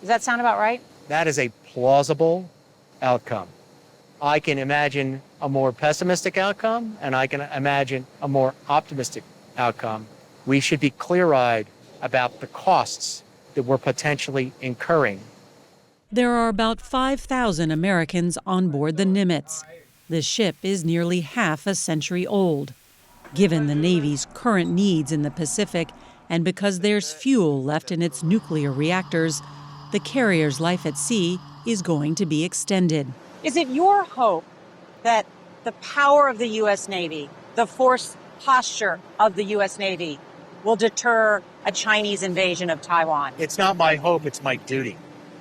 Speaker 2: Does that sound about right?
Speaker 18: That is a plausible outcome. I can imagine a more pessimistic outcome, and I can imagine a more optimistic outcome. We should be clear-eyed about the costs that we're potentially incurring.
Speaker 2: There are about 5,000 Americans on board the Nimitz. The ship is nearly half a century old. Given the Navy's current needs in the Pacific, and because there's fuel left in its nuclear reactors, the carrier's life at sea is going to be extended.
Speaker 19: Is it your hope that the power of the U.S. Navy, the force posture of the U.S. Navy, will deter a Chinese invasion of Taiwan?
Speaker 18: It's not my hope, it's my duty,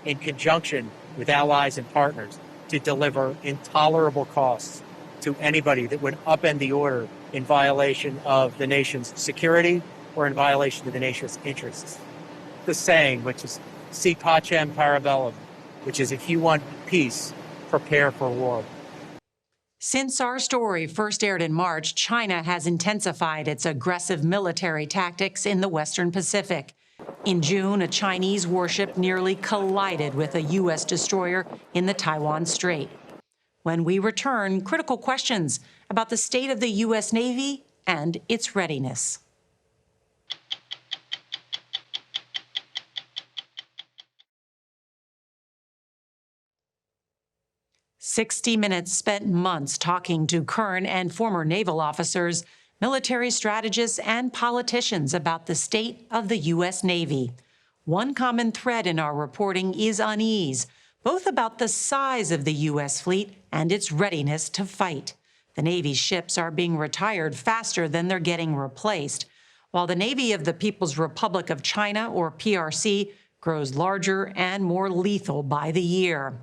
Speaker 18: in conjunction with allies and partners, to deliver intolerable costs to anybody that would upend the order in violation of the nation's security or in violation of the nation's interests. The saying, which is si pacem para bellum, which is if you want peace, prepare for war.
Speaker 17: Since our story first aired in March, China has intensified its aggressive military tactics in the Western Pacific. In June, a Chinese warship nearly collided with a U.S. destroyer in the Taiwan Strait. When we return, critical questions about the state of the U.S. Navy and its readiness. "60 Minutes" spent months talking to current and former naval officers, military strategists, and politicians about the state of the U.S. Navy. One common thread in our reporting is unease, both about the size of the U.S. fleet and its readiness to fight. The Navy's ships are being retired faster than they're getting replaced, while the Navy of the People's Republic of China, or PRC, grows larger and more lethal by the year.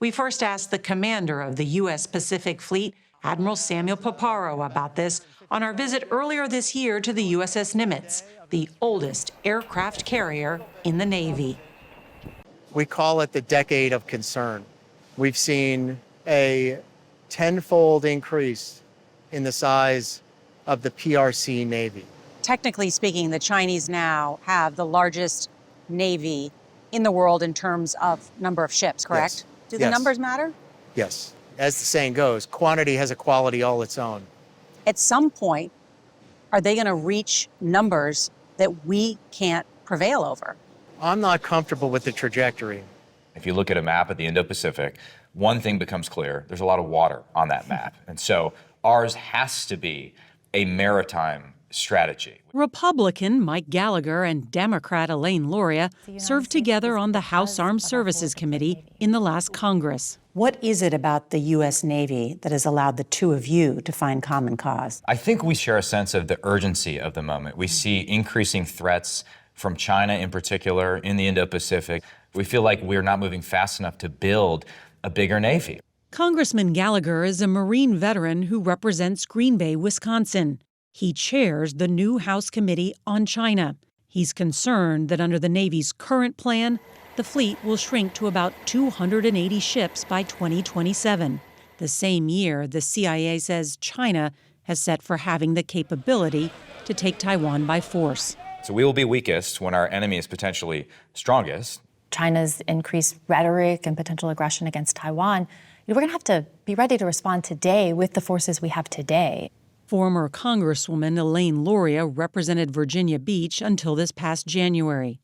Speaker 17: We first asked the commander of the U.S. Pacific Fleet, Admiral Samuel Paparo, about this on our visit earlier this year to the USS Nimitz, the oldest aircraft carrier in the Navy.
Speaker 18: We call it the decade of concern. We've seen a tenfold increase in the size of the PRC Navy.
Speaker 19: Technically speaking, the Chinese now have the largest Navy in the world in terms of number of ships, correct?
Speaker 18: Yes.
Speaker 19: Do the numbers matter?
Speaker 18: Yes. As the saying goes, quantity has a quality all its own.
Speaker 19: At some point, are they going to reach numbers that we can't prevail over?
Speaker 18: I'm not comfortable with the trajectory.
Speaker 22: If you look at a map of the Indo-Pacific, one thing becomes clear. There's a lot of water on that map. And so ours has to be a maritime strategy.
Speaker 2: Republican Mike Gallagher and Democrat Elaine Luria served together on the House Armed Services Committee in the last Congress.
Speaker 19: What is it about the U.S. Navy that has allowed the two of you to find common cause?
Speaker 22: I think we share a sense of the urgency of the moment. We see increasing threats from China in particular in the Indo-Pacific. We feel like we're not moving fast enough to build a bigger Navy.
Speaker 2: Congressman Gallagher is a Marine veteran who represents Green Bay, Wisconsin. He chairs the new House Committee on China. He's concerned that under the Navy's current plan, the fleet will shrink to about 280 ships by 2027, the same year the CIA says China has set for having the capability to take Taiwan by force.
Speaker 22: So we will be weakest when our enemy is potentially strongest.
Speaker 3: China's increased rhetoric and potential aggression against Taiwan, we're going to have to be ready to respond today with the forces we have today.
Speaker 2: Former Congresswoman Elaine Luria represented Virginia Beach until this past January.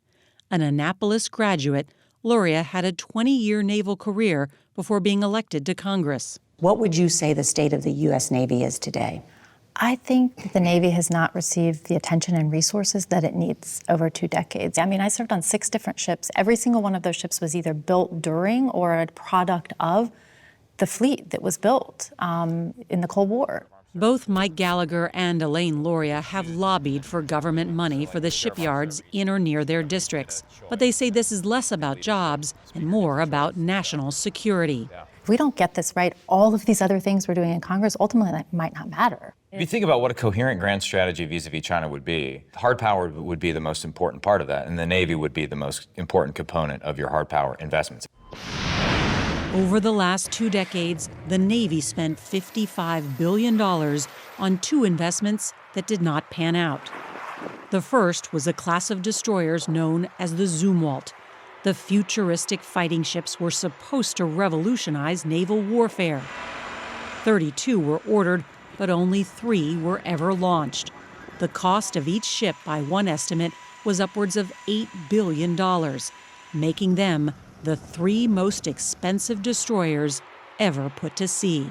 Speaker 2: An Annapolis graduate, Luria had a 20-year naval career before being elected to Congress.
Speaker 19: What would you say the state of the U.S. Navy is today?
Speaker 3: I think the Navy has not received the attention and resources that it needs over 2 decades. I mean, I served on 6 different ships. Every single one of those ships was either built during or a product of the fleet that was built in the Cold War.
Speaker 2: Both Mike Gallagher and Elaine Luria have lobbied for government money for the shipyards in or near their districts. But they say this is less about jobs and more about national security.
Speaker 3: If we don't get this right, all of these other things we're doing in Congress, ultimately that might not matter.
Speaker 22: If you think about what a coherent grand strategy vis-a-vis China would be, hard power would be the most important part of that, and the Navy would be the most important component of your hard power investments.
Speaker 2: Over the last 2 decades, the Navy spent $55 billion on 2 investments that did not pan out. The first was a class of destroyers known as the Zumwalt. The futuristic fighting ships were supposed to revolutionize naval warfare. 32 were ordered, but only 3 were ever launched. The cost of each ship, by one estimate, was upwards of $8 billion, making them the 3 most expensive destroyers ever put to sea.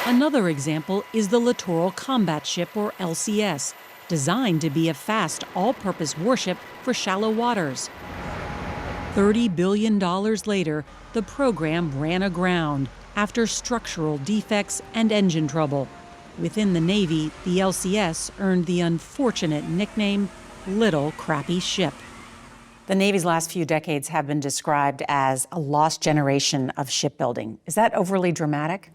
Speaker 2: Another example is the Littoral Combat Ship, or LCS, designed to be a fast, all-purpose warship for shallow waters. $30 billion later, the program ran aground after structural defects and engine trouble. Within the Navy, the LCS earned the unfortunate nickname Little Crappy Ship.
Speaker 19: The Navy's last few decades have been described as a lost generation of shipbuilding. Is that overly dramatic?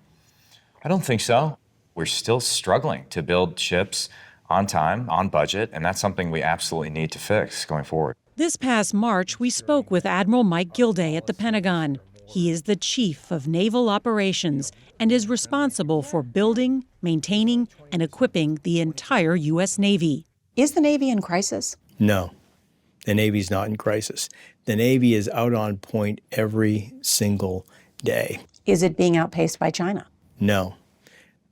Speaker 22: I don't think so. We're still struggling to build ships on time, on budget, and that's something we absolutely need to fix going forward.
Speaker 2: This past March, we spoke with Admiral Mike Gilday at the Pentagon. He is the Chief of Naval Operations and is responsible for building, maintaining, and equipping the entire U.S. Navy.
Speaker 19: Is the Navy in crisis?
Speaker 5: No, the Navy's not in crisis. The Navy is out on point every single day.
Speaker 19: Is it being outpaced by China?
Speaker 5: No.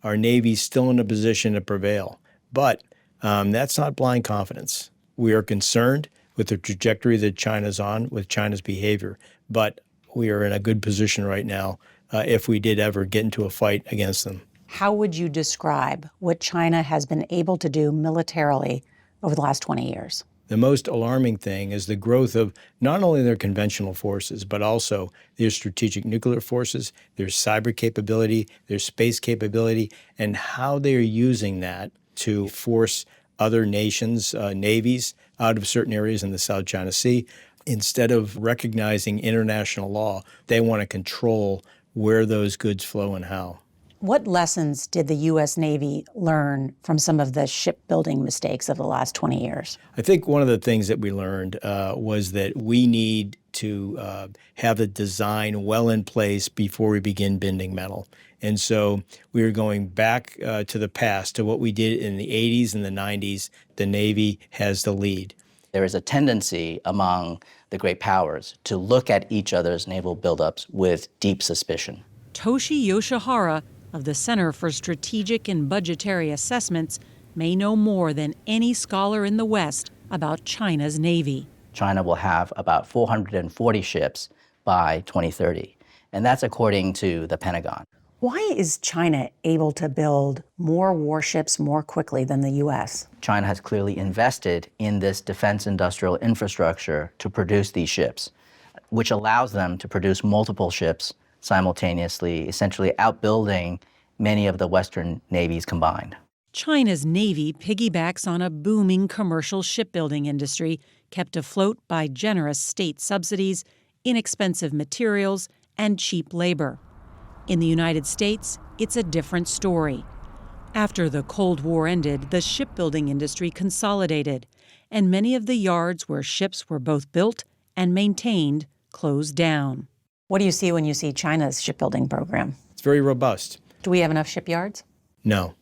Speaker 5: Our Navy's still in a position to prevail. But that's not blind confidence. We are concerned with the trajectory that China's on, with China's behavior. But we are in a good position right now if we did ever get into a fight against them.
Speaker 19: How would you describe what China has been able to do militarily over the last 20 years?
Speaker 5: The most alarming thing is the growth of not only their conventional forces, but also their strategic nuclear forces, their cyber capability, their space capability, and how they are using that to force other nations' navies out of certain areas in the South China Sea. Instead of recognizing international law, they want to control where those goods flow and how.
Speaker 19: What lessons did the U.S. Navy learn from some of the shipbuilding mistakes of the last 20 years?
Speaker 5: I think one of the things that we learned was that we need to have the design well in place before we begin bending metal. And so we are going back to the past, to what we did in the 80s and the 90s. The Navy has the lead.
Speaker 23: There is a tendency among the great powers to look at each other's naval buildups with deep suspicion.
Speaker 2: Toshi Yoshihara of the Center for Strategic and Budgetary Assessments may know more than any scholar in the West about China's Navy.
Speaker 23: China will have about 440 ships by 2030, and that's according to the Pentagon.
Speaker 19: Why is China able to build more warships more quickly than the U.S.?
Speaker 23: China has clearly invested in this defense industrial infrastructure to produce these ships, which allows them to produce multiple ships simultaneously, essentially outbuilding many of the Western navies combined.
Speaker 2: China's Navy piggybacks on a booming commercial shipbuilding industry kept afloat by generous state subsidies, inexpensive materials, and cheap labor. In the United States, it's a different story. After the Cold War ended, the shipbuilding industry consolidated, and many of the yards where ships were both built and maintained closed down.
Speaker 19: What do you see when you see China's shipbuilding program?
Speaker 5: It's very robust.
Speaker 19: Do we have enough shipyards?
Speaker 5: No.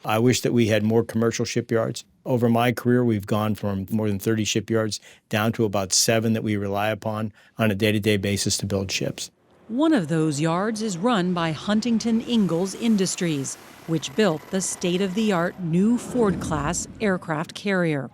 Speaker 5: I wish that we had more commercial shipyards. Over my career, we've gone from more than 30 shipyards down to about 7 that we rely upon on a day-to-day basis to build ships.
Speaker 2: One of those yards is run by Huntington Ingalls Industries, which built the state-of-the-art new Ford-class aircraft carrier.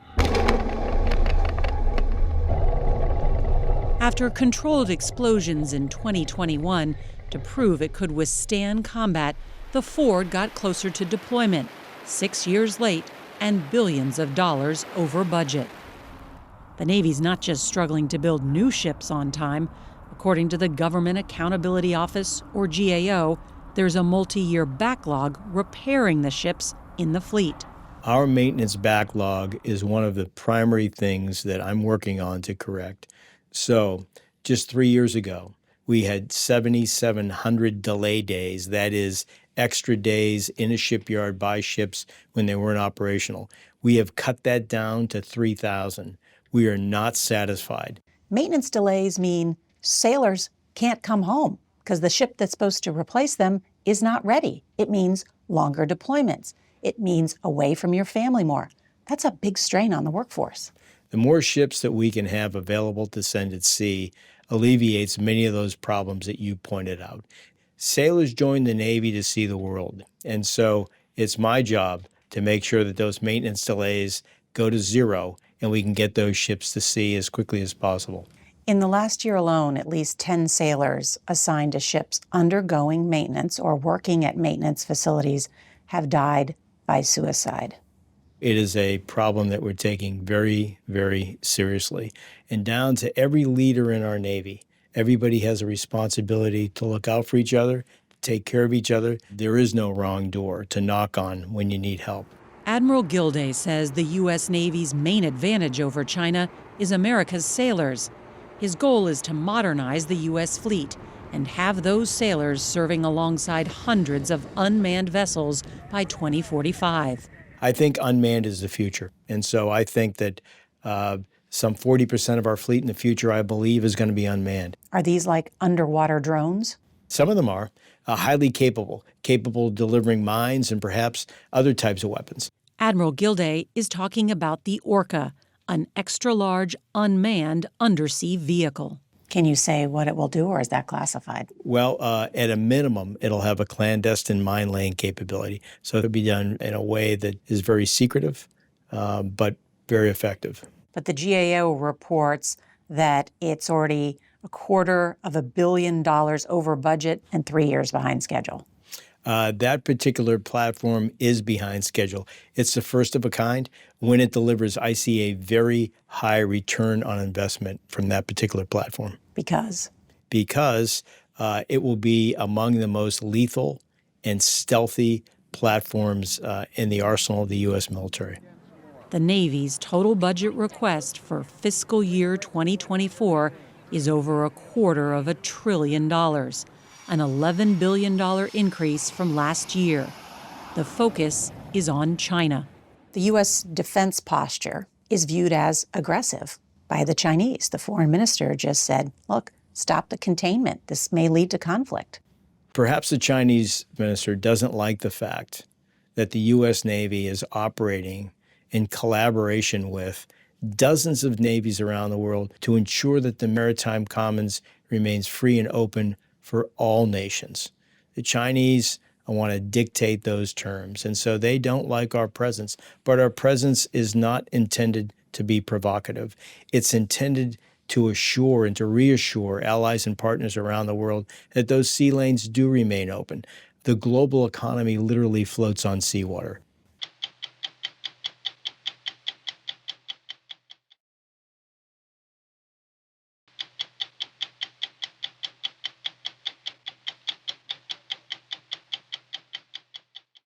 Speaker 2: After controlled explosions in 2021 to prove it could withstand combat, the Ford got closer to deployment, 6 years late and billions of dollars over budget. The Navy's not just struggling to build new ships on time. According to the Government Accountability Office, or GAO, there's a multi-year backlog repairing the ships in the fleet.
Speaker 5: Our maintenance backlog is one of the primary things that I'm working on to correct. So just 3 years ago, we had 7,700 delay days, that is, extra days in a shipyard by ships when they weren't operational. We have cut that down to 3,000. We are not satisfied.
Speaker 2: Maintenance delays mean sailors can't come home because the ship that's supposed to replace them is not ready. It means longer deployments. It means away from your family more. That's a big strain on the workforce.
Speaker 5: The more ships that we can have available to send at sea alleviates many of those problems that you pointed out. Sailors join the Navy to see the world, and so it's my job to make sure that those maintenance delays go to zero and we can get those ships to sea as quickly as possible.
Speaker 2: In the last year alone, at least 10 sailors assigned to ships undergoing maintenance or working at maintenance facilities have died by suicide.
Speaker 5: It is a problem that we're taking very, very seriously. And down to every leader in our Navy, everybody has a responsibility to look out for each other, to take care of each other. There is no wrong door to knock on when you need help.
Speaker 2: Admiral Gilday says the U.S. Navy's main advantage over China is America's sailors. His goal is to modernize the U.S. fleet and have those sailors serving alongside hundreds of unmanned vessels by 2045.
Speaker 5: I think unmanned is the future. And so I think that some 40% of our fleet in the future, I believe, is going to be unmanned.
Speaker 2: Are these like underwater drones?
Speaker 5: Some of them are highly capable of delivering mines and perhaps other types of weapons.
Speaker 2: Admiral Gilday is talking about the Orca, an extra-large, unmanned undersea vehicle. Can you say what it will do, or is that classified?
Speaker 5: Well, at a minimum, it'll have a clandestine mine laying capability. So it'll be done in a way that is very secretive, but very effective.
Speaker 2: But the GAO reports that it's already $250 million over budget and 3 years behind schedule.
Speaker 5: That particular platform is behind schedule. It's the first of a kind. When it delivers, I see a very high return on investment from that particular platform.
Speaker 2: Because?
Speaker 5: Because it will be among the most lethal and stealthy platforms in the arsenal of the U.S. military.
Speaker 2: The Navy's total budget request for fiscal year 2024 is over $250 billion. An $11 billion increase from last year. The focus is on China. The U.S. defense posture is viewed as aggressive by the Chinese. The foreign minister just said, look, stop the containment. This may lead to conflict.
Speaker 5: Perhaps the Chinese minister doesn't like the fact that the U.S. Navy is operating in collaboration with dozens of navies around the world to ensure that the maritime commons remains free and open for all nations. The Chinese want to dictate those terms, and so they don't like our presence. But our presence is not intended to be provocative. It's intended to assure and to reassure allies and partners around the world that those sea lanes do remain open. The global economy literally floats on seawater.